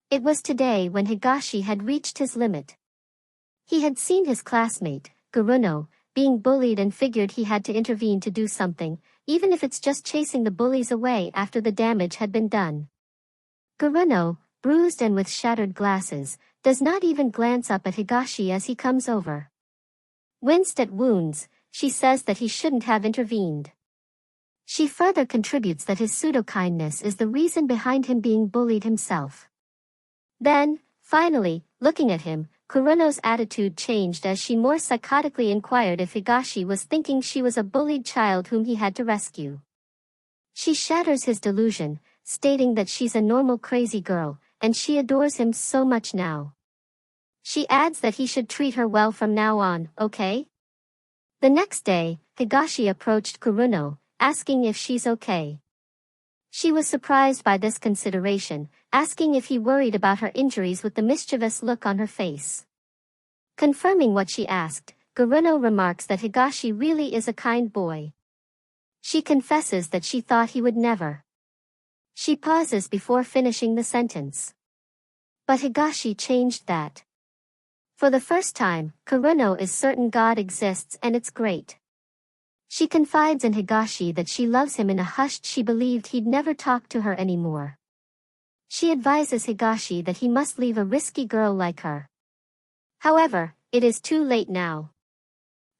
It was today when Higashi had reached his limit. He had seen his classmate, Kuruno, being bullied and figured he had to intervene to do something, even if it's just chasing the bullies away after the damage had been done. Kuruno, bruised and with shattered glasses, does not even glance up at Higashi as he comes over. Winced at wounds, she says that he shouldn't have intervened. She further contributes that his pseudo-kindness is the reason behind him being bullied himself. Then, finally, looking at him, Kuruno's attitude changed as she more psychotically inquired if Higashi was thinking she was a bullied child whom he had to rescue. She shatters his delusion, stating that she's a normal crazy girl, and she adores him so much now. She adds that he should treat her well from now on, okay? The next day, Higashi approached Kuruno, asking if she's okay. She was surprised by this consideration, asking if he worried about her injuries with the mischievous look on her face. Confirming what she asked, Kuruno remarks that Higashi really is a kind boy. She confesses that she thought he would never. She pauses before finishing the sentence. But Higashi changed that. For the first time, Kuruno is certain God exists and it's great. She confides in Higashi that she loves him in a hush she believed he'd never talk to her anymore. She advises Higashi that he must leave a risky girl like her. However, it is too late now.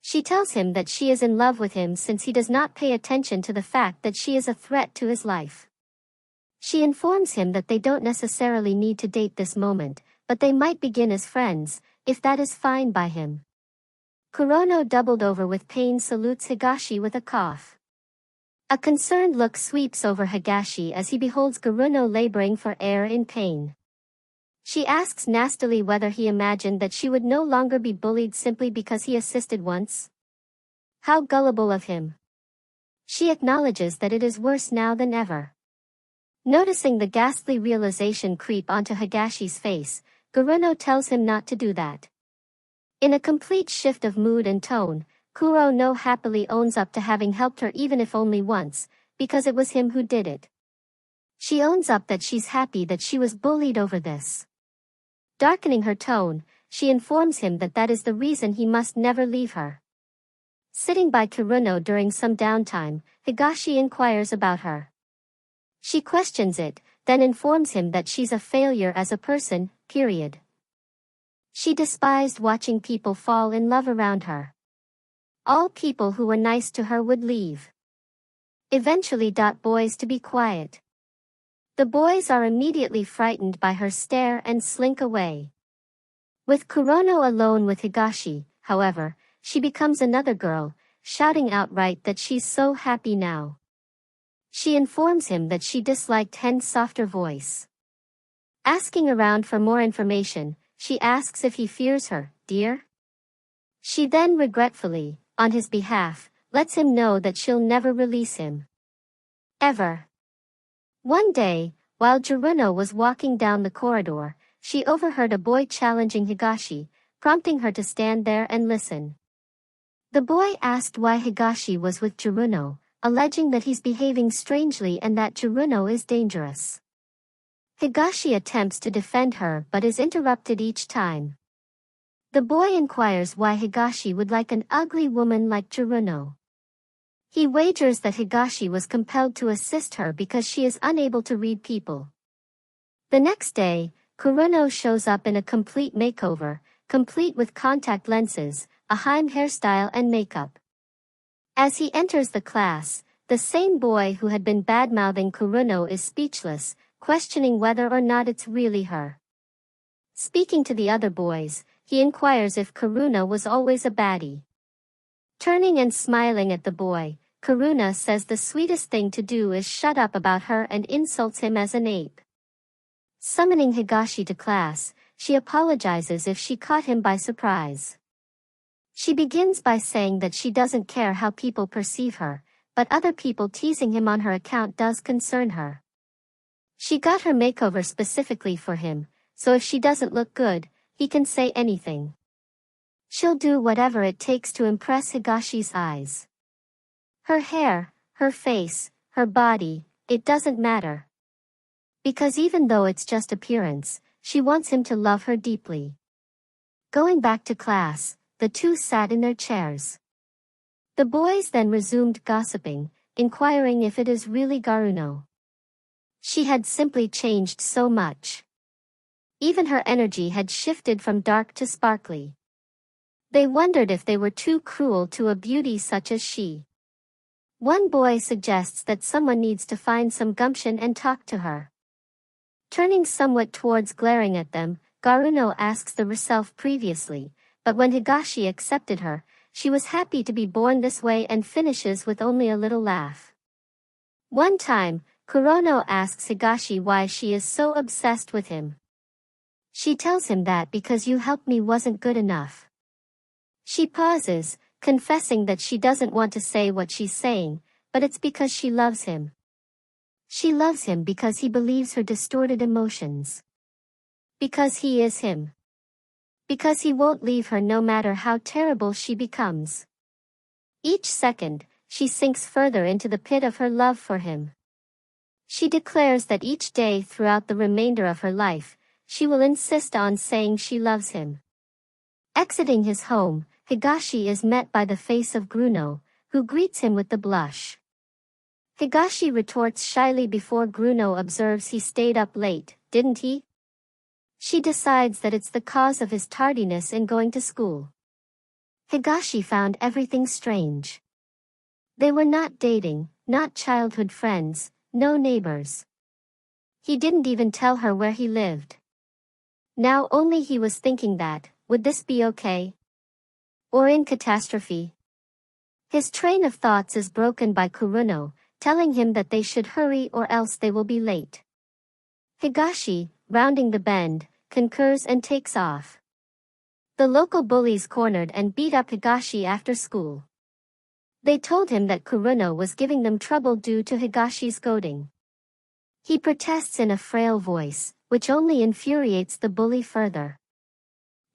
She tells him that she is in love with him since he does not pay attention to the fact that she is a threat to his life. She informs him that they don't necessarily need to date this moment, but they might begin as friends, if that is fine by him. Kuruno, doubled over with pain, salutes Higashi with a cough. A concerned look sweeps over Higashi as he beholds Kuruno laboring for air in pain. She asks nastily whether he imagined that she would no longer be bullied simply because he assisted once. How gullible of him. She acknowledges that it is worse now than ever. Noticing the ghastly realization creep onto Higashi's face, Kuruno tells him not to do that. In a complete shift of mood and tone, Kuruno happily owns up to having helped her even if only once, because it was him who did it. She owns up that she's happy that she was bullied over this. Darkening her tone, she informs him that that is the reason he must never leave her. Sitting by Kuruno during some downtime, Higashi inquires about her. She questions it, then informs him that she's a failure as a person, period. She despised watching people fall in love around her. All people who were nice to her would leave. Eventually. Boys to be quiet. The boys are immediately frightened by her stare and slink away. With Kuruno alone with Higashi, however, she becomes another girl, shouting outright that she's so happy now. She informs him that she disliked Hen's softer voice. Asking around for more information, she asks if he fears her, dear. She then regretfully, on his behalf, lets him know that she'll never release him. Ever. One day, while Kuruno was walking down the corridor, she overheard a boy challenging Higashi, prompting her to stand there and listen. The boy asked why Higashi was with Kuruno, alleging that he's behaving strangely and that Kuruno is dangerous. Higashi attempts to defend her but is interrupted each time. The boy inquires why Higashi would like an ugly woman like Kuruno. He wagers that Higashi was compelled to assist her because she is unable to read people. The next day, Kuruno shows up in a complete makeover, complete with contact lenses, a Haim hairstyle and makeup. As he enters the class, the same boy who had been bad-mouthing Kuruno is speechless, questioning whether or not it's really her. Speaking to the other boys, he inquires if Kuruno was always a baddie. Turning and smiling at the boy, Kuruno says the sweetest thing to do is shut up about her and insults him as an ape. Summoning Higashi to class, she apologizes if she caught him by surprise. She begins by saying that she doesn't care how people perceive her, but other people teasing him on her account does concern her. She got her makeover specifically for him, so if she doesn't look good, he can say anything. She'll do whatever it takes to impress Higashi's eyes. Her hair, her face, her body, it doesn't matter. Because even though it's just appearance, She wants him to love her deeply. Going back to class, the two sat in their chairs. The boys then resumed gossiping, inquiring if it is really Garuno. She had simply changed so much. Even her energy had shifted from dark to sparkly. They wondered if they were too cruel to a beauty such as she. One boy suggests that someone needs to find some gumption and talk to her. Turning somewhat towards glaring at them, Garuno asks the herself previously, but when Higashi accepted her, she was happy to be born this way and finishes with only a little laugh. One time, Kurono asks Higashi why she is so obsessed with him. She tells him that because you helped me wasn't good enough. She pauses, confessing that she doesn't want to say what she's saying, but it's because she loves him. She loves him because he believes her distorted emotions. Because he is him. Because he won't leave her no matter how terrible she becomes. Each second, she sinks further into the pit of her love for him. She declares that each day throughout the remainder of her life, she will insist on saying she loves him. Exiting his home, Higashi is met by the face of Gruno, who greets him with the blush. Higashi retorts shyly before Gruno observes he stayed up late, didn't he? She decides that it's the cause of his tardiness in going to school. Higashi found everything strange. They were not dating, not childhood friends, no neighbors. He didn't even tell her where he lived. Now only he was thinking that, would this be okay? Or in catastrophe? His train of thoughts is broken by Kuruno, telling him that they should hurry or else they will be late. Higashi, rounding the bend, concurs and takes off. The local bullies cornered and beat up Higashi after school. They told him that Kuruno was giving them trouble due to Higashi's goading. He protests in a frail voice, which only infuriates the bully further.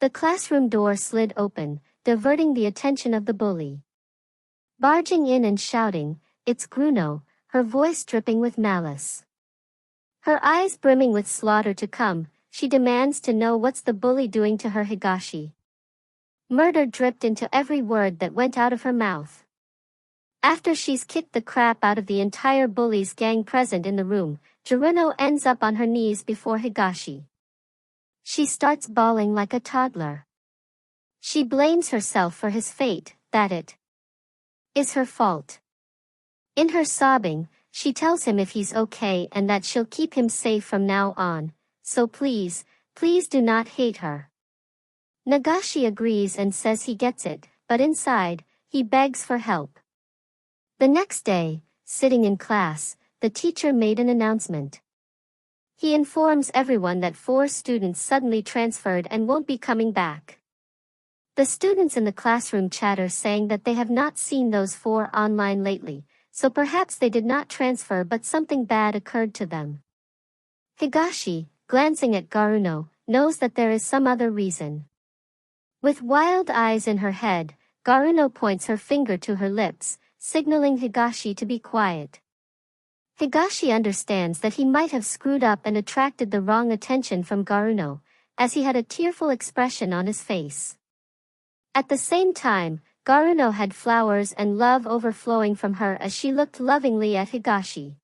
The classroom door slid open, diverting the attention of the bully. Barging in and shouting, "It's Gruno," her voice dripping with malice. Her eyes brimming with slaughter to come, she demands to know what's the bully doing to her Higashi. Murder dripped into every word that went out of her mouth. After she's kicked the crap out of the entire bullies gang present in the room, Jiruno ends up on her knees before Higashi. She starts bawling like a toddler. She blames herself for his fate, that it is her fault. In her sobbing, she tells him if he's okay and that she'll keep him safe from now on, so please, please do not hate her. Nagashi agrees and says he gets it, but inside, he begs for help. The next day, sitting in class, the teacher made an announcement. He informs everyone that 4 students suddenly transferred and won't be coming back. The students in the classroom chatter saying that they have not seen those 4 online lately, so perhaps they did not transfer but something bad occurred to them. Higashi, glancing at Garuno, knows that there is some other reason. With wild eyes in her head, Garuno points her finger to her lips, signaling Higashi to be quiet. Higashi understands that he might have screwed up and attracted the wrong attention from Garuno, as he had a tearful expression on his face. At the same time, Garuno had flowers and love overflowing from her as she looked lovingly at Higashi.